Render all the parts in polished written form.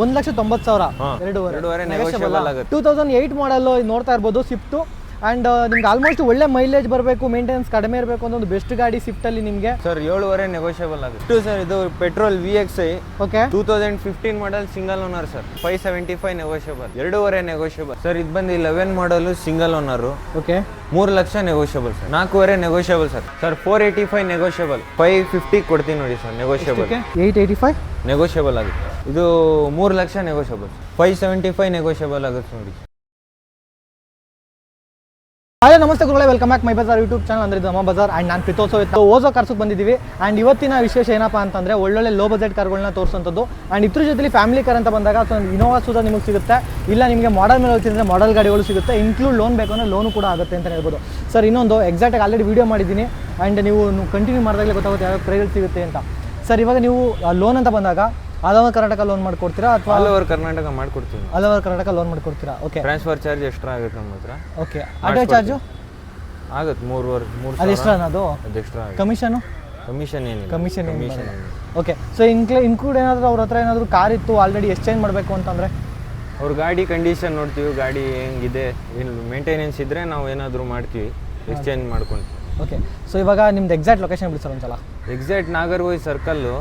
1,90,000 ಎರಡೂವರೆ ನೆಗೋಷಿಯಬಲ್ ಆಗುತ್ತೆ. 2008 ಮಾಡಲ್ ನೋಡ್ತಾ ಇರ್ಬೋದು ಸ್ವಿಫ್ಟ್. ಅಂಡ್ ನಿಮ್ಗೆ ಆಲ್ಮೋಸ್ಟ್ ಒಳ್ಳೆ ಮೈಲೇಜ್ ಬರಬೇಕು, ಮೇಂಟೆನೆನ್ಸ್ ಕಡಿಮೆ ಇರಬೇಕು ಅಂತ ಒಂದು ಬೆಸ್ಟ್ ಗಾಡಿ ಸ್ವಿಫ್ಟ್ ಅಲ್ಲಿ ನಿಮಗೆ ಸರ್ 7.5 ನೆಗೋಷಿಯಬಲ್ ಆಗುತ್ತೆ ಸರ್. ಇದು petrol VXi okay 2015 model single owner sir. 575 negotiable, 2.5 negotiable sir. ಇದು ಬಂದು 11 ಮಾಡಲ್ single owner. Okay 3 lakh negotiable sir. 4.5 negotiable sir. 485 negotiable. 550 ಕೊಡ್ತೀನಿ ನೋಡಿ ಸರ್ ನೆಗೋಷಿಯಬಲ್. 885 ನೆಗೋಷಿಯಬಲ್ ಆಗುತ್ತೆ. ಇದು 3 ಲಕ್ಷ ನೆಗೋಷಿಯಬಲ್. 575 ನೆಗೋಷಿಯಬಲ್ ಆಗುತ್ತೆ ನೋಡಿ. ಹಾಯ್ ನಮಸ್ತೆ ಗುರುಗಳೇ, welcome back my Bazaar YouTube channel. ಅಂದ್ರೆ ಇದು ನಮ್ಮ ಬಜಾರ್ ಆ್ಯಂಡ್ ನಾನು ಪ್ರಿತೋತ್ಸವ ಓಜೋ ಕಾರ್ಸ್ಗೆ ಬಂದಿದ್ದೀವಿ. ಆ್ಯಂಡ್ ಇವತ್ತಿನ ವಿಶೇಷ ಏನಪ್ಪ ಅಂತಂದರೆ ಒಳ್ಳೊಳ್ಳೆ ಲೋ ಬಜೆಟ್ ಕಾರ್ಗಳನ್ನ ತೋರಿಸುವಂಥದ್ದು. ಆ್ಯಂಡ್ ಇದ್ರ ಜೊತೆಲಿ ಫ್ಯಾಮಿಲಿ ಕಾರ್ ಅಂತ ಬಂದಾಗ ಸೊ ಇನೋವಾ ಸುಧಾ ನಿಮಗೆ ಸಿಗುತ್ತೆ, ಇಲ್ಲ ನಿಮಗೆ ಮಾಡಲ್ ಮೇಲೆ ಹೋಗ್ತಿದ್ರೆ ಮಾಡಲ್ ಗಾಡಿಗಳು ಸಿಗುತ್ತೆ, ಇನ್ಕ್ಲೂಡ್ ಲೋನ್ ಬೇಕು ಅಂದರೆ ಲೋನು ಕೂಡ ಆಗುತ್ತೆ ಅಂತ ಹೇಳ್ಬೋದು ಸರ್. ಇನ್ನೊಂದು ಎಕ್ಸಾಕ್ಟಾಗಿ ಆಲ್ರೆಡಿ ವೀಡಿಯೋ ಮಾಡಿದ್ದೀನಿ ಆ್ಯಂಡ್ ನೀವು ಕಂಟಿನ್ಯೂ ಮಾಡಿದಾಗಲೇ ಗೊತ್ತಾಗುತ್ತೆ ಯಾವ ಪ್ರೈಸ್ ಸಿಗುತ್ತೆ ಅಂತ. ಸರ್ ಇವಾಗ ನೀವು ಲೋನ್ ಅಂತ ಬಂದಾಗ ಆಲ್ ಓವರ್ ಕರ್ನಾಟಕ ಲೋನ್ ಮಾಡ್ಕೊಡ್ತೀರಾ ಅಥವಾ ಆಲ್ ಓವರ್ ಕರ್ನಾಟಕ ಮಾಡ್ಕೊಡ್ತೀವಿ? ಆಲ್ ಓವರ್ ಕರ್ನಾಟಕ ಲೋನ್ ಮಾಡ್ಕೊಡ್ತೀರಾ. ಓಕೆ, ಟ್ರಾನ್ಸ್ಫರ್ ಚಾರ್ಜ್ ಎಕ್ಸ್ಟ್ರಾ ಆಗುತ್ತೆ ನಮ್ಮ ಹತ್ರ. ಓಕೆ, ಆಟೋ ಚಾರ್ಜು ಆಗುತ್ತೆ 3 ಅದು ಎಕ್ಸ್ಟ್ರಾ ಅದು ಎಕ್ಸ್ಟ್ರಾ. ಕಮಿಷನು ಏನಿಲ್ಲ. Commission okay. ಸೊ ಇನ್ಕ್ಲೂಡ್ ಏನಾದರೂ ಅವ್ರ ಹತ್ರ ಏನಾದರೂ ಕಾರ್ ಇತ್ತು ಆಲ್ರೆಡಿ ಎಕ್ಸ್ಚೇಂಜ್ ಮಾಡಬೇಕು ಅಂತಂದರೆ ಅವ್ರ ಗಾಡಿ ಕಂಡೀಷನ್ ನೋಡ್ತೀವಿ, ಗಾಡಿ ಹೆಂಗಿದೆ, ಏನು ಮೇಂಟೆನೆನ್ಸ್ ಇದ್ದರೆ ನಾವು ಏನಾದರೂ ಮಾಡ್ತೀವಿ, ಎಕ್ಸ್ಚೇಂಜ್ ಮಾಡ್ಕೊಂಡು. ಓಕೆ, ಸೊ ಇವಾಗ ನಿಮ್ದು ಎಕ್ಸಾಕ್ಟ್ ಲೊಕೇಶನ್ ಬಿಡಿ ಸರ್ ಒಂದ್ಸಲ. ಎಕ್ಸಾಕ್ಟ್ ನಾಗರಹೊಳೆ ಸರ್ಕಲ್ಲು,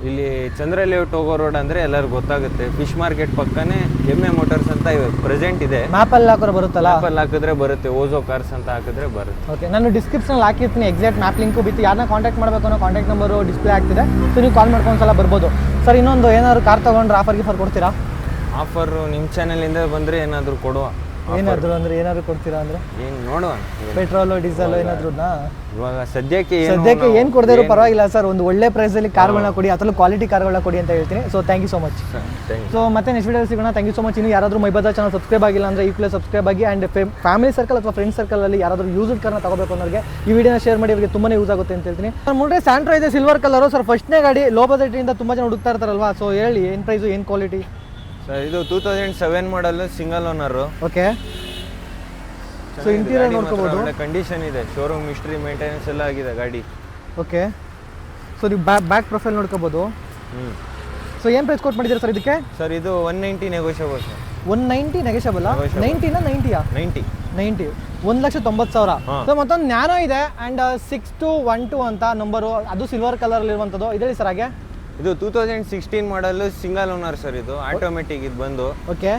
ಇಲ್ಲಿ ಚಂದ್ರ ಲೇಔಟ್ ಹೋಗೋ ರೋಡ್ ಅಂದರೆ ಎಲ್ಲರಿಗೂ ಗೊತ್ತಾಗುತ್ತೆ. ಫಿಶ್ ಮಾರ್ಕೆಟ್ ಪಕ್ಕನೇ MA ಮೋಟರ್ಸ್ ಅಂತ ಪ್ರೆಸೆಂಟ್ ಇದೆ. ಮ್ಯಾಪಲ್ಲಿ ಹಾಕೋರು ಬರುತ್ತಲ್ಲ, ಮ್ಯಾಪಲ್ಲಿ ಹಾಕಿದ್ರೆ ಬರುತ್ತೆ, ಓಜೋ ಕಾರ್ಸ್ ಅಂತ ಹಾಕಿದ್ರೆ ಬರುತ್ತೆ. ಓಕೆ, ನಾನು ಡಿಸ್ಕ್ರಿಪ್ಷನಲ್ಲಿ ಹಾಕಿರ್ತೀನಿ ಎಕ್ಸಾಕ್ಟ್ ಮ್ಯಾಪ್ ಲಿಂಕು ಬಿತ್ತು. ಯಾರನ್ನ ಕಾಂಟ್ಯಾಕ್ಟ್ ಮಾಡಬೇಕು ಅನ್ನೋ ಕಾಂಟ್ಯಾಕ್ಟ್ ನಂಬರು ಡಿಸ್ಪ್ಲೇ ಆಗ್ತಿದೆ, ಸೊ ನೀವು ಕಾಲ್ ಮಾಡ್ಕೊಂಡು ಸಲ ಬರ್ಬೋದು. ಸರ್ ಇನ್ನೊಂದು ಏನಾದ್ರು ಕಾರ್ ತೊಗೊಂಡ್ರೆ ಆಫರ್ ಕೊಡ್ತೀರಾ? ಆಫರು ನಿಮ್ಮ ಚಾನಲಿಂದ ಬಂದರೆ ಏನಾದರೂ ಕೊಡುವ. ಏನಾದ್ರು ಅಂದರೆ ಏನಾದ್ರು ಕೊಡ್ತೀರಾ ಅಂದರೆ ಏನು ನೋಡುವ, ಪೆಟ್ರೋಲು ಡೀಸೆಲ್ ಏನಾದ್ರು ಇವಾಗ ಸದ್ಯಕ್ಕೆ ಏನು ಕೊಡದೇ ಇರೋ ಪರವಾಗಿಲ್ಲ ಸರ್. ಒಂದು ಒಳ್ಳೆ ಪ್ರೈಸಲ್ಲಿ ಕಾರ್ಗಳನ್ನ ಕೊಡಿ, ಅದರಲ್ಲೂ ಕ್ವಾಲಿಟಿ ಕಾರ್ಗಳನ್ನ ಕೊಡಿ ಅಂತ ಹೇಳ್ತೀನಿ. So thank you so much. So ಮತ್ತೆ ನೆಕ್ಸ್ಟ್ ವಿಡಿಯೋ ಸಿಗೋಣ. Thank you so much. ಇನ್ನು ಯಾರಾದರೂ ಮೈ ಬಜಾರ್ ಚಾನಲ್ ಸಬ್ಸ್ಕ್ರೈಬ್ ಆಗಿಲ್ಲ ಅಂದರೆ ಈ ಪ್ಲೇಸ್ ಸಬ್ಸ್ಕ್ರೈಬ್ ಆಗಿ. ಆ್ಯಂಡ್ ಫ್ಯಾಮಿಲಿ ಸರ್ಕಲ್ ಅಥವಾ ಫ್ರೆಂಡ್ ಸರ್ಕಲಲ್ಲಿ ಯಾರಾದರೂ ಯೂಸ್ಡ್ ಕಾರ್ನ ತಗೋಬೇಕು ಅನ್ನೋರಿಗೆ ಈ ವಿಡಿಯೋನ ಶೇರ್ ಮಾಡಿ, ಅವರಿಗೆ ತುಂಬಾ ಯೂಸ್ ಆಗುತ್ತೆ ಅಂತ ಹೇಳ್ತೀನಿ. ಸರ್ ಮುಂದೆ ಸ್ಯಾಂಟ್ರೋ ಇದೆ ಸಿಲ್ವರ್ ಕಲರು ಸರ್. ಫಸ್ಟ್ನೇ ಗಾಡಿ ಲೋ ಬಜೆಟಿಂದ ತುಂಬ ಜನ ಹುಡುಕ್ತಾ ಇರ್ತಾರಲ್ವಾ, ಸೊ ಹೇಳಿ ಏನು ಪ್ರೈಸು ಏನು ಕ್ವಾಲಿಟಿ? ಸರ್ ಇದು 2007 model single owner. Okay, so interior ನೋಡ್ಕೋಬಹುದು, ಒಳ್ಳೆ ಕಂಡೀಷನ್ ಇದೆ, ಶೋರೂಮ್ ಹಿಸ್ಟ್ರಿ ಮೇಂಟೆನೆನ್ಸ್ ಎಲ್ಲ ಆಗಿದೆ ಗಾಡಿ. ಓಕೆ, ಸೊ ನೀವು ಬ್ಯಾಕ್ ಪ್ರೊಫೈಲ್ ನೋಡ್ಕೋಬಹುದು. ಸೊ ಏನು ಪ್ರೈಸ್ ಕೊಟ್ಟು ಮಾಡಿದ್ದೀರಾ ಸರ್ ಇದಕ್ಕೆ? ಸರ್ ಇದು 190 ನೆಗೋಷಿಯಬಲ್ ಸರ್. 190 ನೆಗೋಷಿಯಬಲ್? 90 1,90,000. ಸೊ ಮತ್ತೊಂದು ನ್ಯಾನೋ ಇದೆ ಆ್ಯಂಡ್ 6212 ಅಂತ ನಂಬರು, ಅದು ಸಿಲ್ವರ್ ಕಲರಲ್ಲಿ ಇರುವಂಥದ್ದು. ಇದೇಳಿ ಸರ್ ಹಾಗೆ. ಇದು 2016 ಮಾಡಲ್ ಸಿಂಗಲ್ ಓನರ್ ಸರ್. ಇದು ಆಟೋಮೆಟಿಕ್ ಇದು ಬಂದು. Okay,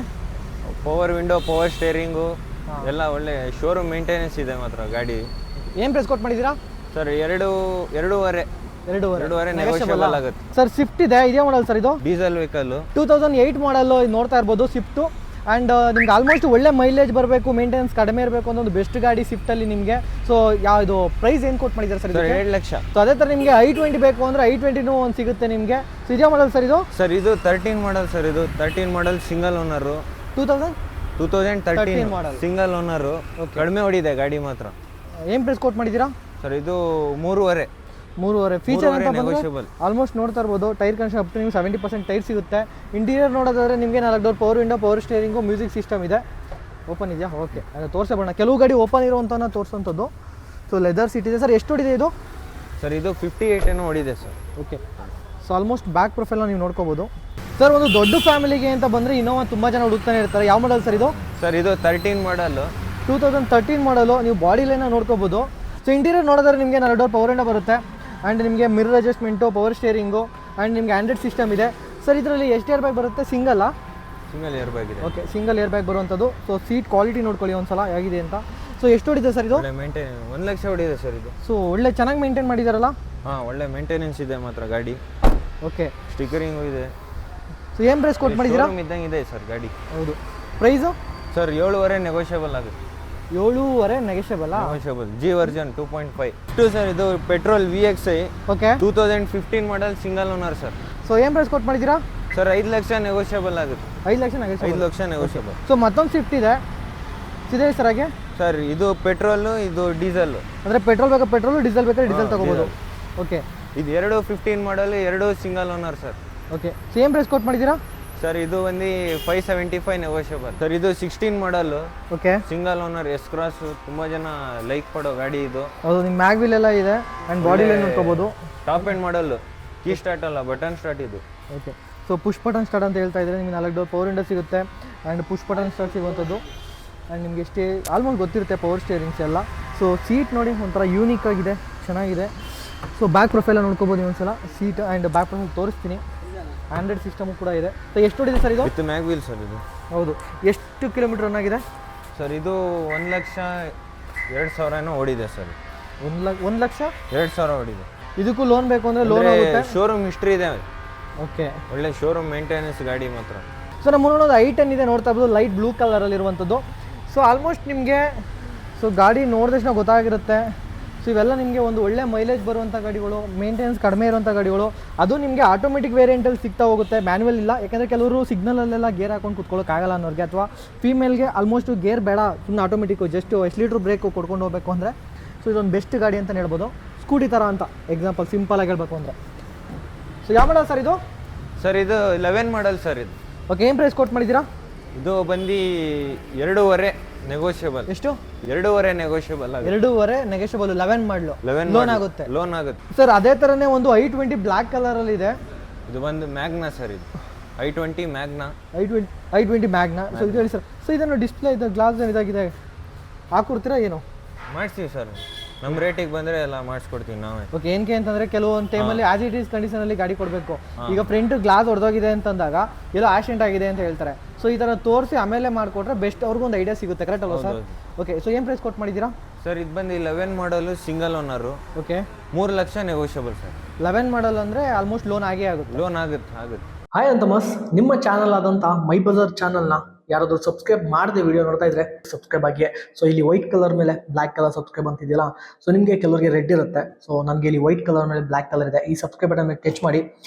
power window, power steering ಎಲ್ಲ ಒಳ್ಳೆ ಶೋರೂಮ್ ಮೇಂಟೆನೆನ್ಸ್ ಇದೆ ಮಾತ್ರ ಗಾಡಿ. ಏನು ಪ್ರೈಸ್ ಕೊಟ್ಟು ಮಾಡಿದ್ದೀರಾ ಸರ್? ಎರಡೂವರೆ ನೆಗೋಷಿಯಬಲ್ ಆಗುತ್ತೆ ಸರ್. ಸ್ವಿಫ್ಟ್ ಇದೆ, ಇದೇ ಮಾಡಲ್ ಸರ್. ಇದು ಡೀಸೆಲ್ ವೆಹಿಕಲ್ 2008 ಮಾಡಲ್ ನೋಡ್ತಾ ಇರ್ಬೋದು ಸ್ವಿಫ್ಟ್. ಆ್ಯಂಡ್ ನಿಮ್ಗೆ ಆಲ್ಮೋಸ್ಟ್ ಒಳ್ಳೆ ಮೈಲೇಜ್ ಬರಬೇಕು, ಮೇಂಟೆನೆನ್ಸ್ ಕಡಿಮೆ ಇರಬೇಕು ಅಂತ ಒಂದು ಬೆಸ್ಟ್ ಗಾಡಿ ಸ್ವಿಫ್ಟಲ್ಲಿ ನಿಮಗೆ. ಸೊ ಯಾವುದು ಪ್ರೈಸ್ ಏನು ಕೊಟ್ಟು ಮಾಡಿದ್ದಾರೆ ಸರ್? 7 ಲಕ್ಷ. ಸೊ ಅದೇ ಥರ ನಿಮಗೆ i20 ಬೇಕು ಅಂದರೆ i20 ಒಂದು ಸಿಗುತ್ತೆ ನಿಮಗೆ. ಸೊ ಇದೇ ಮಾಡಲ್ ಸರ್ ಇದು? ಸರ್ ಇದು 13 ಮಾಡಲ್ ಸರ್. ಇದು 13 ಮಾಡಲ್ ಸಿಂಗಲ್ ಓನರು. 2013 ಮಾಡಲ್ ಸಿಂಗಲ್ ಓನರು. ಕಡಿಮೆ ಹೊಡಿದೆ ಗಾಡಿ ಮಾತ್ರ. ಏನು ಪ್ರೈಸ್ ಕೊಟ್ಟು ಮಾಡಿದ್ದೀರಾ ಸರ್? ಇದು 3.5. ಫೀಚರ್ ಅಂತ ಬಂದರೆ ಆಲ್ಮೋಸ್ಟ್ ನೋಡ್ತಾ ಇರ್ಬೋದು. ಟೈರ್ ಕಂಡೀಷನ್ ಅಪ್ ಟು ನಿಮ್ಗೆ 70% ಟೈರ್ ಸಿಗುತ್ತೆ. ಇಂಟೀರಿಯರ್ ನೋಡೋದಾದ್ರೆ ನಿಮಗೆ 4 door power window, power steering, music system ಇದೆ. ಓಪನ್ ಇದೆಯಾ? ಓಕೆ, ಅದು ತೋರಿಸೇ ಬರೋಣ. ಕೆಲವು ಗಾಡಿ ಓಪನ್ ಇರುವಂಥದ್ದು ತೋರಿಸುವಂಥದ್ದು. ಸೊ ಲೆದರ್ ಸೀಟ್ ಇದೆ ಸರ್. ಎಷ್ಟು ಹೊಡಿದೆ ಇದು? ಸರ್ ಇದು 58 ಏನೋ ಹೊಡಿದೆ sir. Okay, so almost back ಪ್ರೊಫೈಲ್ನ ನೀವು ನೋಡ್ಕೋಬೋದು ಸರ್. ಒಂದು ದೊಡ್ಡ ಫ್ಯಾಮಿಲಿಗೆ ಅಂತ ಬಂದರೆ ಇನೋವಾ ತುಂಬ ಜನ ಹುಡುಕ್ತಾನೆ ಇರ್ತಾರೆ. ಯಾವ ಮಾಡಲ್ ಸರ್ ಇದು? ಸರ್ ಇದು 13 ಮಾಡಲು. 2013 ಮಾಡಲು. ನೀವು ಬಾಡಿ ಲೈನ ನೋಡ್ಕೋಬೋದು. ಸೊ ಇಂಟೀರಿಯರ್ ನೋಡಿದ್ರೆ ನಿಮಗೆ 4 ಡೋರ್ ಪವರ್ ವಿಂಡೋ ಬರುತ್ತೆ ಆ್ಯಂಡ್ ನಿಮಗೆ mirror adjustment, power steering and ನಿಮಗೆ ಆಂಡ್ರಾಯ್ಡ್ ಸಿಸ್ಟಮ್ ಇದೆ ಸರ್. ಇದರಲ್ಲಿ ಎಷ್ಟು ಏರ್ ಬ್ಯಾಗ್ ಬರುತ್ತೆ? ಸಿಂಗಲ್ ಏರ್ ಬ್ಯಾಗ್ ಇದೆ. ಓಕೆ, ಸಿಂಗಲ್ ಏರ್ ಬ್ಯಾಗ್ ಬರುವಂಥದ್ದು. ಸೊ ಸೀಟ್ ಕ್ವಾಲಿಟಿ ನೋಡ್ಕೊಳ್ಳಿ ಒಂದ್ಸಲ ಹೇಗಿದೆ ಅಂತ. ಸೊ ಎಷ್ಟು ಹೊಡಿದೆ ಸರ್ ಇದು? 1 ಲಕ್ಷ ಹೊಡಿದೆ ಸರ್ ಇದು. ಸೊ ಒಳ್ಳೆ ಚೆನ್ನಾಗಿ ಮೇಂಟೈನ್ ಮಾಡಿದಾರಲ್ಲ? ಹಾಂ, ಒಳ್ಳೆ ಮೇಂಟೆನೆನ್ಸ್ ಇದೆ ಮಾತ್ರ ಗಾಡಿ. ಓಕೆ, ಸ್ಟಿಕರಿಂಗು ಇದೆ. ಸೊ ಏನು ಪ್ರೈಸ್ ಕೊಟ್ಟು ಮಾಡಿದ್ದೀರಾ? ಇದ್ದಂಗೆ ಇದೆ ಸರ್ ಗಾಡಿ. ಹೌದು. ಪ್ರೈಸು ಸರ್ 7.5 ನೆಗೋಷಿಯಬಲ್ ಆಗುತ್ತೆ. 7.5 ನೆಗೋಷಿಯಬಲ್. G version 2.5 sir. ಇದು petrol VXi. Okay, 2015 model single owner sir. So ಏನು ಪ್ರೈಸ್ ಕೊಟ್ಟು ಮಾಡಿದ್ದೀರಾ ಸರ್? 5 ಲಕ್ಷ ನೆಗೋಷಿಯಬಲ್ ಆಗುತ್ತೆ. 5 ಲಕ್ಷ ನೆಗೋಷಿಯಬಲ್. ಸೊ ಮತ್ತೊಂದು ಸ್ವಿಫ್ಟ್ ಇದೆ ಇದೆ ಸರ್ ಹಾಗೆ. ಸರ್ ಇದು ಪೆಟ್ರೋಲು, ಇದು ಡೀಸೆಲ್. ಅಂದರೆ ಪೆಟ್ರೋಲ್ ಬೇಕಾ ಪೆಟ್ರೋಲು, ಡೀಸೆಲ್ ಬೇಕಾದ್ರೆ ಡೀಸೆಲ್ ತಗೋಬೋದು. ಓಕೆ, ಇದು 15 model, 2 single owner sir. Okay, same price ಕೊಟ್ಟು ಮಾಡಿದ್ದೀರಾ ಸರ್? ಇದು ಒಂದು 575 ನೆಗೋಷಿಯಬಲ್ ಸರ್. ಇದು 16 model. Okay, single owner S cross. ತುಂಬ ಜನ ಲೈಕ್ ಪಡೋ ಗಾಡಿ ಇದು. ಹೌದು, ನಿಮ್ಮ ಮ್ಯಾಗ್ ವೀಲ್ ಎಲ್ಲ ಇದೆ ಆ್ಯಂಡ್ ಬಾಡಿ ಲೈನ್ ನೋಡ್ಕೋಬೋದು. Top end model. Key start ಅಲ್ಲ, ಬಟನ್ ಸ್ಟಾರ್ಟ್ ಇದು. Okay, so push button start ಅಂತ ಹೇಳ್ತಾ ಇದ್ದಾರೆ. ನಿಮಗೆ 4 ಡೋರ್ ಪವರ್ ವಿಂಡೋ ಸಿಗುತ್ತೆ ಆ್ಯಂಡ್ ಪುಷ್ ಬಟನ್ ಸ್ಟಾರ್ಟ್ ಸಿಗುವಂಥದ್ದು. ಆ್ಯಂಡ್ ನಿಮಗೆ ಆಲ್ಮೋಸ್ಟ್ ಗೊತ್ತಿರುತ್ತೆ ಪವರ್ ಸ್ಟೇರಿಂಗ್ಸ್ ಎಲ್ಲ. ಸೊ ಸೀಟ್ ನೋಡಿ ಒಂಥರ ಯೂನಿಕ್ ಆಗಿದೆ, ಚೆನ್ನಾಗಿದೆ. ಸೊ ಬ್ಯಾಕ್ ಪ್ರೊಫೈಲ ನೋಡ್ಕೋಬೋದು ನೀವು ಒಂದ್ಸಲ. ಸೀಟ್ ಆ್ಯಂಡ್ ಬ್ಯಾಕ್ ಪ್ರೊಫೈಲ್ ತೋರಿಸ್ತೀನಿ. ಆಂಡ್ರಾಯ್ಡ್ ಸಿಸ್ಟಮು ಕೂಡ ಇದೆ. ಸೊ ಎಷ್ಟು ಹೊಡಿದೆ ಸರ್ ಇದು? ವಿತ್ ಮ್ಯಾಗ್ ವೀಲ್ ಸರ್ ಇದು. ಹೌದು. ಎಷ್ಟು ಕಿಲೋಮೀಟರ್ ರನ್ ಆಗಿದೆ ಸರ್? ಇದು 1,02,000 ಓಡಿದೆ ಸರ್. 1,02,000 ಓಡಿದೆ. ಇದಕ್ಕೂ ಲೋನ್ ಬೇಕು ಅಂದರೆ ಲೋನ್ ಆಗುತ್ತೆ. ಶೋರೂಮ್ ಹಿಸ್ಟ್ರಿ ಇದೆ. ಓಕೆ, ಒಳ್ಳೆ ಶೋರೂಮ್ ಮೇಂಟೆನೆನ್ಸ್ ಗಾಡಿ ಮಾತ್ರ. ಸೊ ನಮ್ಮ ಒಂದು i10 ಇದೆ, ನೋಡ್ತಾ ಇರ್ಬೋದು, ಲೈಟ್ ಬ್ಲೂ ಕಲರಲ್ಲಿರುವಂಥದ್ದು. ಸೊ ಆಲ್ಮೋಸ್ಟ್ ನಿಮಗೆ ಸೊ ಗಾಡಿ ನೋಡಿದ ತಕ್ಷಣ ಗೊತ್ತಾಗಿರುತ್ತೆ. ಸೊ ಇವೆಲ್ಲ ನಿಮಗೆ ಒಂದು ಒಳ್ಳೆ ಮೈಲೇಜ್ ಬರುವಂಥ ಗಾಡಿಗಳು, ಮೇಂಟೆನೆನ್ಸ್ ಕಡಿಮೆ ಇರುವಂಥ ಗಾಡಿಗಳು. ಅದು ನಿಮಗೆ ಆಟೋಮೆಟಿಕ್ ವೇರಿಯಂಟಲ್ಲಿ ಸಿಗ್ತಾ ಹೋಗುತ್ತೆ, ಮ್ಯಾನ್ಯಲ್ ಇಲ್ಲ. ಯಾಕೆಂದರೆ ಕೆಲವರು ಸಿಗ್ನಲಲ್ಲೆಲ್ಲ ಗೇರ್ ಹಾಕೊಂಡು ಕುತ್ಕೊಳ್ಳೋಕ್ಕಾಗಲ್ಲ ಅನ್ನೋರಿಗೆ, ಅಥವಾ ಫೀಮೇಲ್ಗೆ ಆಲ್ಮೋಸ್ಟ್ ಗೇರ್ ಬೇಡ, ಸುಮ್ಮನೆ ಆಟೋಮೆಟಿಕ್ಕು ಜಸ್ಟ್ ಎಕ್ಸ್ಲೀಟ್ರ್ ಬ್ರೇಕು ಕೊಡ್ಕೊಂಡು ಹೋಗಬೇಕು ಅಂದರೆ ಸೊ ಇದೊಂದು ಬೆಸ್ಟ್ ಗಾಡಿ ಅಂತಲೇ ಹೇಳ್ಬೋದು. ಸ್ಕೂಟಿ ಥರ ಅಂತ ಎಕ್ಸಾಂಪಲ್ ಸಿಂಪಲಾಗಿ ಹೇಳಬೇಕು ಅಂದರೆ. ಸೊ ಯಾವ ಮಾಡಲ್ ಸರ್ ಇದು? ಸರ್ ಇದು 11 ಮಾಡಲ್ ಸರ್ ಇದು. ಓಕೆ, ಏನು ಪ್ರೈಸ್ ಕೊಟ್ಟು ಮಾಡಿದ್ದೀರಾ? ಇದು ಬಂದು 2.5 ನೆಗೋಷಿಯಬಲ್. ಎಷ್ಟು? 2.5 ನೆಗೋಷಿಯಬಲ್. 2.5 ನೆಗೋಷಿಯಬಲ್. 11 ಮಾಡಲು ಲೋನ್ ಆಗುತ್ತೆ. ಲೋನ್ ಆಗುತ್ತೆ ಸರ್. ಅದೇ ಥರನೇ ಒಂದು i20 ಬ್ಲ್ಯಾಕ್ ಕಲರಲ್ಲಿ ಇದೆ. ಇದು ಬಂದು ಮ್ಯಾಗ್ನಾ ಸರ್. ಇದು i20 Magna. i20 Magna. So ಇದು ಹೇಳಿ ಸರ್. ಸೊ ಇದನ್ನು ಡಿಸ್ಪ್ಲೇ ಇದೆ, ಗ್ಲಾಸ್ ಇದಾಗಿದೆ, ಹಾಕೊಡ್ತೀರಾ ಏನು? ಮಾಡಿಸ್ತೀವಿ ಸರ್, ನಮ್ಮ ರೇಟಿಗೆ ಬಂದರೆ ಎಲ್ಲ ಮಾಡಿಸ್ಕೊಡ್ತೀವಿ ನಾವೇ. ಓಕೆ, ಏನಕ್ಕೆ ಅಂತಂದರೆ ಕೆಲವೊಂದು ಟೈಮಲ್ಲಿ ಆಸ್ ಇಟ್ ಈಸ್ ಕಂಡೀಷನಲ್ಲಿ ಗಾಡಿ ಕೊಡಬೇಕು. ಈಗ ಫ್ರಂಟ್ ಗ್ಲಾಸ್ ಹೊಡೆದೋಗಿದೆ ಅಂತಂದಾಗ ಎಲ್ಲೋ ಆಕ್ಸಿಡೆಂಟ್ ಆಗಿದೆ ಅಂತ ಹೇಳ್ತಾರೆ. ಸೊ ಈ ಥರ ತೋರಿಸಿ ಆಮೇಲೆ ಮಾಡಿಕೊಟ್ರೆ ಬೆಸ್ಟ್, ಅವ್ರಿಗೂ ಒಂದು ಐಡಿಯಾ ಸಿಗುತ್ತೆ. ಕರೆಕ್ಟ್ ಅಲ್ವಾ ಸರ್? ಓಕೆ, ಸೊ ಏನು ಪ್ರೈಸ್ ಕೊಟ್ಟು ಮಾಡಿದ್ದೀರಾ ಸರ್? ಇದು ಬಂದು 11 ಮಾಡಲು single owner. Okay, 3 lakh negotiable sir. 11 ಮಾಡಲ್ ಅಂದರೆ ಆಲ್ಮೋಸ್ಟ್ ಲೋನ್ ಆಗೇ ಆಗುತ್ತೆ. ಲೋನ್ ಆಗುತ್ತೆ. ಹಾಯ್ ಅಂತಮಸ್, ನಿಮ್ಮ ಚಾನಲ್ ಆದಂಥ ಮೈ ಬಜಾರ್ ಚಾನಲ್ನ ಯಾರಾದರೂ ಸಬ್ಸ್ಕ್ರೈಬ್ ಮಾಡದೆ ವಿಡಿಯೋ ನೋಡ್ತಾ ಇದ್ರೆ ಸಬ್ಸ್ಕ್ರೈಬ್ ಆಗಿ. ಸೊ ಇಲ್ಲಿ ವೈಟ್ ಕಲರ್ ಮೇಲೆ ಬ್ಲ್ಯಾಕ್ ಕಲರ್ ಸಬ್ಸ್ಕ್ರೈಬ್ ಅಂತಿದೆಯಲ್ಲ, ಸೊ ನಿಮಗೆ ಕೆಲವರಿಗೆ ರೆಡ್ ಇರುತ್ತೆ. ಸೊ ನನಗೆ ಇಲ್ಲಿ ವೈಟ್ ಕಲರ್ ಮೇಲೆ ಬ್ಲ್ಯಾಕ್ ಕಲರ್ ಇದೆ. ಈ ಸಬ್ಸ್ಕ್ರೈಬ್ ಬಟನ್ ಮೇಲೆ ಟಚ್ ಮಾಡಿ.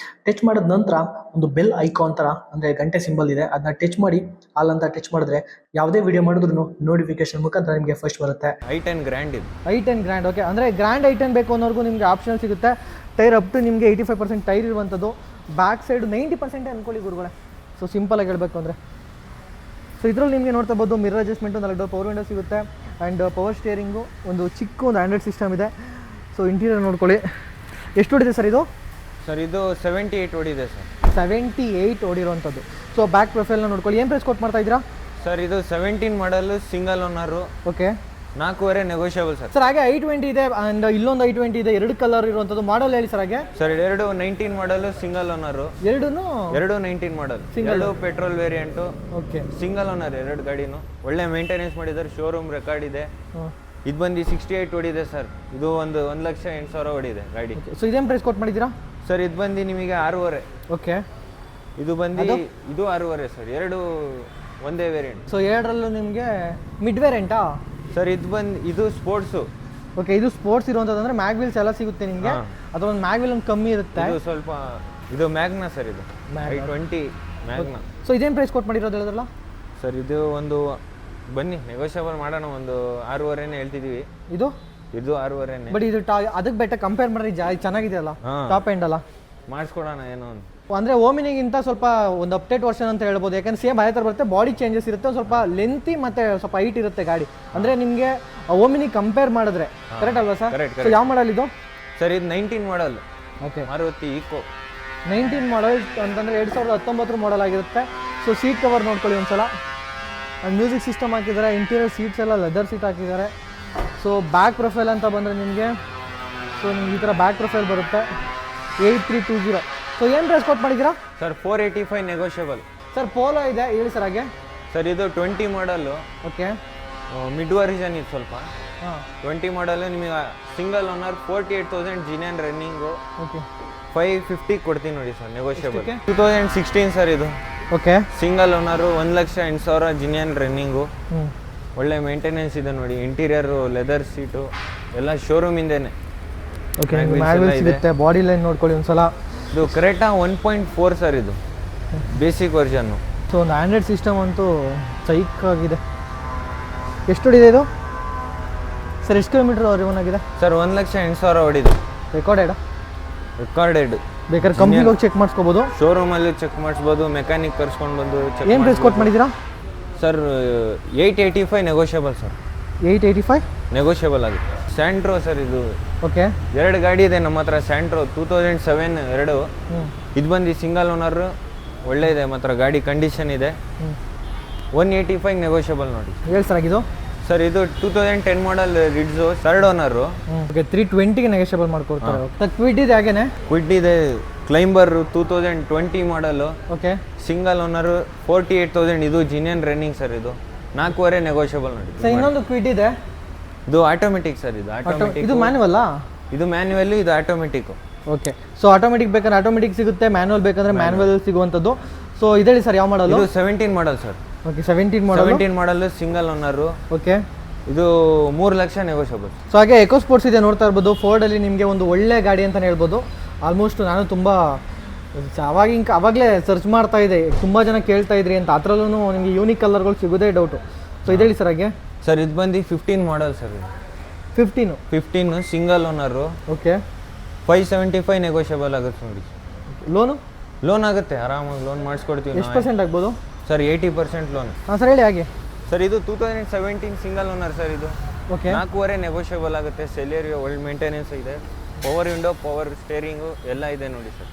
ಟಚ್ ಮಾಡಿದ ನಂತರ ಒಂದು ಬೆಲ್ ಐಕಾನ್ ಥರ ಅಂದರೆ ಗಂಟೆ ಸಿಂಬಲ್ ಇದೆ, ಅದನ್ನ ಟಚ್ ಮಾಡಿ. ಆಲ್ ಅಂತ ಟಚ್ ಮಾಡಿದ್ರೆ ಯಾವುದೇ ವಿಡಿಯೋ ಮಾಡಿದ್ರು ನೋಟಿಫಿಕೇಶನ್ ಮುಖಾಂತರ ನಿಮಗೆ ಫಸ್ಟ್ ಬರುತ್ತೆ. i10 ಗ್ರ್ಯಾಂಡ್ ಇದು. i10 grand. ಓಕೆ, ಅಂದರೆ ಗ್ರ್ಯಾಂಡ್ i10 ಬೇಕು ಅನ್ನೋರ್ಗೂ ನಿಮಗೆ ಆಪ್ಷನ್ ಸಿಗುತ್ತೆ. ಟೈರ್ ಅಪ್ ಟು ನಿಮಗೆ 85% ಟೈರ್ ಇರುವಂಥದ್ದು. ಬ್ಯಾಕ್ ಸೈಡ್ 90% ಅನ್ಕೊಳ್ಳಿ ಗುರುಗಳೇ. ಸೊ ಸಿಂಪಲಾಗಿ ಹೇಳಬೇಕು ಅಂದರೆ ಸೊ ಇದರಲ್ಲಿ ನಿಮಗೆ ನೋಡ್ತಾ ಇರ್ಬೋದು mirror adjustment, 4 door power window ಸಿಗುತ್ತೆ ಆ್ಯಂಡ್ ಪವರ್ ಸ್ಟೇರಿಂಗು, ಒಂದು ಚಿಕ್ಕ ಒಂದು ಆಂಡ್ರಾಯ್ಡ್ ಸಿಸ್ಟಮ್ ಇದೆ. ಸೊ ಇಂಟೀರಿಯರ್ ನೋಡ್ಕೊಳ್ಳಿ. ಎಷ್ಟು ಹೊಡಿದೆ ಸರ್ ಇದು? ಸರ್ ಇದು 78 ಓಡಿದೆ ಸರ್. 78 ಓಡಿರೋವಂಥದ್ದು. ಸೊ ಬ್ಯಾಕ್ ಪ್ರೊಫೈಲ್ನ ನೋಡ್ಕೊಳ್ಳಿ. ಏನು ಪ್ರೈಸ್ ಕೊಟ್ಟು ಮಾಡ್ತಾ ಇದ್ದೀರಾ ಸರ್? ಇದು 17 ಮಾಡಲು single owner. Okay, 4.5 negotiable sir. Sir ಹಾಗೆ i20 ಇದೆ ಆ್ಯಂಡ್ ಇಲ್ಲೊಂದು i20 ಇದೆ, 2 ಕಲರ್ ಇರುವಂಥದ್ದು. ಮಾಡಲ್ ಹೇಳಿ ಸರ್. ಹಾಗೆ ಸರ್ 19 ಮಾಡಲು single owner. 19 model single petrol variant. Okay, single owner 2 ಗಾಡಿನೂ. ಒಳ್ಳೆ ಮೇಂಟೆನೆನ್ಸ್ ಮಾಡಿದ್ದಾರೆ, ಶೋರೂಮ್ ರೆಕಾರ್ಡ್ ಇದೆ. ಇದು ಬಂದು 68 ಓಡಿದೆ ಸರ್. ಇದು ಒಂದು 1,08,000 ಓಡಿದೆ ಗಾಡಿ. ಸೊ ಇದೇನು ಪ್ರೈಸ್ ಕೊಟ್ಟು ಮಾಡಿದ್ದೀರಾ ಸರ್? ಇದು ಬಂದು ನಿಮಗೆ 6.5. ಓಕೆ, ಇದು ಬಂದು ಇದು 6.5 ಸರ್. 2 ಒಂದೇ ವೇರಿಯಂಟ್. ಸೊ 2ರಲ್ಲೂ ನಿಮಗೆ ಮಿಡ್ ವೇರಿಯಂಟಾ ಸರ್? ಇದು ಸ್ಪೋರ್ಟ್ಸು. ಓಕೆ, ಇದು ಸ್ಪೋರ್ಟ್ಸ್ ಇರುವಂಥದ್ದು ಅಂದರೆ ಮ್ಯಾಗ್ ವೀಲ್ಸ್ ಎಲ್ಲ ಸಿಗುತ್ತೆ ನಿಮಗೆ. ಅಥವಾ ಒಂದು ಮ್ಯಾಗ್ ವೀಲ್ ಒಂದು ಕಮ್ಮಿ ಇರುತ್ತೆ. ಇದು ಸ್ವಲ್ಪ ಇದು ಮ್ಯಾಗ್ನಾ ಸರ್. ಇದು i20 ಮ್ಯಾಗ್ನಾ. ಸೊ ಇದೇನು ಪ್ರೈಸ್ ಕೊಟ್ಟು ಮಾಡಿರೋದು ಹೇಳಿದ್ರಲ್ಲ ಸರ್? ಇದು ಒಂದು ಬನ್ನಿ ನೆಗೋಷಿಯಬಲ್ ಮಾಡೋಣ, ಒಂದು 6.5 ಹೇಳ್ತಿದ್ದೀವಿ. ಇದು 6.5. ಬಟ್ ಇದು ಅದಕ್ಕೆ ಬೆಟ್ಟ ಕಂಪೇರ್ ಮಾಡಿದ್ರೆ ಚೆನ್ನಾಗಿದೆಯಲ್ಲ, ಟಾಪ್ ಎಂಡ್ ಅಲ್ಲ. ಮಾಡಿಸ್ಕೊಡೋಣ ಏನೋ ಒಂದು. ಅಂದರೆ ಓಮಿನಿಗಿಂತ ಸ್ವಲ್ಪ ಒಂದು ಅಪ್ಡೇಟ್ ವರ್ಷನ್ ಅಂತ ಹೇಳ್ಬೋದು. ಯಾಕಂದ್ರೆ ಸೇಮ್ ಅದೇ ಥರ ಬರುತ್ತೆ, ಬಾಡಿ ಚೇಂಜಸ್ ಇರುತ್ತೆ, ಸ್ವಲ್ಪ ಲೆಂತಿ ಮತ್ತು ಸ್ವಲ್ಪ ಹೈಟ್ ಇರುತ್ತೆ ಗಾಡಿ. ಅಂದರೆ ನಿಮಗೆ ಓಮಿನಿ ಕಂಪೇರ್ ಮಾಡಿದ್ರೆ. ಕರೆಕ್ಟ್ ಅಲ್ವಾ ಸರ್? ಸೊ ಯಾವ ಮಾಡಲ್ ಇದು ಸರ್? ಇದು 19 ಮಾಡಲ್. ಓಕೆ, ಮಾರುತಿ ಈಕೋ 19 ಮಾಡಲ್ ಅಂತಂದರೆ 2019 ಮಾಡಲ್ ಆಗಿರುತ್ತೆ. ಸೊ ಸೀಟ್ ಕವರ್ ನೋಡ್ಕೊಳ್ಳಿ ಒಂದ್ಸಲ. ಮ್ಯೂಸಿಕ್ ಸಿಸ್ಟಮ್ ಹಾಕಿದ್ದಾರೆ. ಇಂಟೀರಿಯರ್ ಸೀಟ್ಸ್ ಎಲ್ಲ ಲೆದರ್ ಸೀಟ್ ಹಾಕಿದ್ದಾರೆ. ಸೊ ಬ್ಯಾಕ್ ಪ್ರೊಫೈಲ್ ಅಂತ ಬಂದರೆ ನಿಮಗೆ ಸೊ ನಿಮ್ಗೆ ಈ ಥರ ಬ್ಯಾಕ್ ಪ್ರೊಫೈಲ್ ಬರುತ್ತೆ. 8320. ಸೊ ಏನು ಪ್ರೈಸ್ ಕೊಟ್ಟು ಮಾಡಿದ್ದೀರಾ ಸರ್? 485 ನೆಗೋಷಿಯಬಲ್. ಸರ್ ಪೋಲೋ ಇದೆ, ಹೇಳಿ ಸರ್. ಹಾಗೆ ಸರ್ ಇದು 20 ಮಾಡಲು. ಓಕೆ, ಮಿಡ್ ವರ್ಜನ್ ಇದು ಸ್ವಲ್ಪ. ಹಾಂ, 20 ಮಾಡಲು ನಿಮಗೆ ಸಿಂಗಲ್ ಓನರ್ 48,000 ಜಿನಿಯನ್ ರನ್ನಿಂಗು. ಓಕೆ, 550 ಕೊಡ್ತೀನಿ ನೋಡಿ ಸರ್ ನೆಗೋಷಿಯಬಲ್. 2016 ಸರ್ ಇದು. Okay, single owner 1,08,000 ಜಿನಿಯನ್ running. ಹ್ಞೂ, ಒಳ್ಳೆ ಮೇಂಟೆನೆನ್ಸ್ ಇದೆ ನೋಡಿ. ಇಂಟೀರಿಯರು ಲೆದರ್ ಸೀಟು ಎಲ್ಲ ಶೋರೂಮಿಂದೇನೆ. ಓಕೆ, ಮ್ಯಾಗ್ವಿಲ್ ಸಿಗುತ್ತೆ. ಬಾಡಿ ಲೈನ್ ನೋಡ್ಕೊಳ್ಳಿ ಒಂದ್ಸಲ. ಇದು ಕ್ರೆಟಾ 1.4 ಸರ್. ಇದು ಬೇಸಿಕ್ ವರ್ಷನ್ನು. ಸೊ ಒಂದು ಆಂಡ್ರಾಯ್ಡ್ ಸಿಸ್ಟಮ್ ಅಂತೂ ಸೈಕ್ ಆಗಿದೆ. ಎಷ್ಟು ಹೊಡಿದೆ ಇದು ಸರ್? ಎಷ್ಟು ಕಿಲೋಮೀಟರ್ ರಿವನ್ ಆಗಿದೆ ಸರ್? 1,08,000 ಹೊಡಿದೆ. ರೆಕಾರ್ಡೆಡ್. ಬೇಕಾದ್ರೆ ಕಂಪ್ನಿಗೆ ಹೋಗಿ ಚೆಕ್ ಮಾಡಿಸ್ಕೋಬೋದು, ಶೋರೂಮಲ್ಲಿ ಚೆಕ್ ಮಾಡಿಸ್ಬೋದು, ಮೆಕ್ಯಾನಿಕ್ ಕರ್ಸ್ಕೊಂಡು ಬಂದು ಚೆಕ್. ಏನು ಪ್ರೈಸ್ ಕೊಟ್ಟು ಮಾಡಿದ್ದೀರಾ ಸರ್? 885 negotiable sir. 885 ನೆಗೋಷಿಯಬಲ್ ಆಗುತ್ತೆ. ಸ್ಯಾಂಟ್ರೋ ಸರ್ ಇದು. ಓಕೆ, 2 ಗಾಡಿ ಇದೆ ನಮ್ಮ ಹತ್ರ. ಸ್ಯಾಂಟ್ರೋ 2007 2. ಇದು ಬಂದು ಸಿಂಗಲ್ ಓನರ್ ಒಳ್ಳೆ ಇದೆ ಮಾತ್ರ ಗಾಡಿ ಕಂಡೀಷನ್ ಇದೆ. 185 ನೆಗೋಷಿಯಬಲ್ ನೋಡಿ. ಹೇಳಿ ಸರ್ ಆಗಿದು ಸರ್ ಇದು 2010 ಮಾಡಲ್ ರಿಡ್ಸು, ಥರ್ಡ್ ಓನರು. ಓಕೆ 320ಗೆ ನೆಗೋಷಿಯಬಲ್ ಮಾಡ್ಕೊಡ್ತಾರೆ. ಕ್ವಿಡ್ ಇದೆ ಹಾಗೇನೆ, ಕ್ವಿಡ್ ಇದೆ, ಕ್ಲೈಂಬರ್ 2020 ಮಾಡಲು, ಓಕೆ ಸಿಂಗಲ್ ಓನರು, 48,000. ಇದು ಜಿನಿಯನ್ ರನ್ನಿಂಗ್ ಸರ್. ಇದು 4.5 ನೆಗೋಷಿಯಬಲ್ ನೋಡಿ. ಸರ್ ಇನ್ನೊಂದು ಕ್ವಿಡ್ ಇದೆ, ಇದು ಆಟೋಮೆಟಿಕ್ ಸರ್. ಇದು ಆಟೋಮೆಟಿಕ್, ಇದು ಮ್ಯಾನ್ಯುವಲ್ಲಾ? ಇದು ಮ್ಯಾನ್ಯುವಲ್, ಇದು ಆಟೋಮೆಟಿಕ್. ಓಕೆ, ಸೊ ಆಟೋಮೆಟಿಕ್ ಬೇಕಾದ್ರೆ ಆಟೋಮೆಟಿಕ್ ಸಿಗುತ್ತೆ, ಮ್ಯಾನ್ಯುವಲ್ ಬೇಕಂದ್ರೆ ಮ್ಯಾನ್ಯುವಲ್ ಸಿಗುವಂಥದ್ದು. ಸೊ ಇದೇಳಿ ಸರ್ ಯಾವ ಮಾಡಲು? ಇದು 17 ಮಾಡಲ್ ಸರ್. ಓಕೆ 17 ಮಾಡಲ್, ಸಿಂಗಲ್ ಓನರು. ಓಕೆ, ಇದು 3 ಲಕ್ಷ ನೆಗೋಷಿಯಬಲ್. ಸೊ ಹಾಗೆ ಎಕೋ ಸ್ಪೋರ್ಟ್ಸ್ ಇದೆ ನೋಡ್ತಾ ಇರ್ಬೋದು. ಫೋರ್ಡಲ್ಲಿ ನಿಮಗೆ ಒಂದು ಒಳ್ಳೆ ಗಾಡಿ ಅಂತಲೇ ಹೇಳ್ಬೋದು. ಆಲ್ಮೋಸ್ಟ್ ನಾನು ತುಂಬ ಅವಾಗಲೇ ಸರ್ಚ್ ಮಾಡ್ತಾ ಇದ್ದೆ, ತುಂಬ ಜನ ಕೇಳ್ತಾ ಇದ್ರಿ ಅಂತ. ಆ ಥರಲ್ಲೂ ನಿಮಗೆ ಯೂನಿಕ್ ಕಲರ್ಗಳು ಸಿಗೋದೇ ಡೌಟು. ಸೊ ಇದೇಳಿ ಸರ್ ಹಾಗೆ ಸರ್. ಇದು ಬಂದು 15 model sir. 15 single owner. Okay 575 negotiable ಆಗುತ್ತೆ ನೋಡಿ. ಲೋನ್ ಆಗುತ್ತೆ, ಆರಾಮಾಗಿ ಲೋನ್ ಮಾಡಿಸ್ಕೊಡ್ತೀವಿ. ಎಷ್ಟು ಪರ್ಸೆಂಟ್ ಆಗ್ಬೋದು ಸರ್? 80% ಲೋನ್. ಹಾಂ ಸರ್ ಹೇಳಿ ಹಾಗೆ. ಸರ್ ಇದು 2017 ಸಿಂಗಲ್ ಓನರ್ ಸರ್. ಇದು ಓಕೆ 4.5 ನೆಗೋಷಿಯಬಲ್ ಆಗುತ್ತೆ. ಸೆಲೆರಿಯೋ ಒಳ್ಳೆ ಮೇಂಟೆನೆನ್ಸ್ ಇದೆ. ಪವರ್ ವಿಂಡೋ, ಪವರ್ ಸ್ಟೇರಿಂಗು ಎಲ್ಲ ಇದೆ ನೋಡಿ ಸರ್.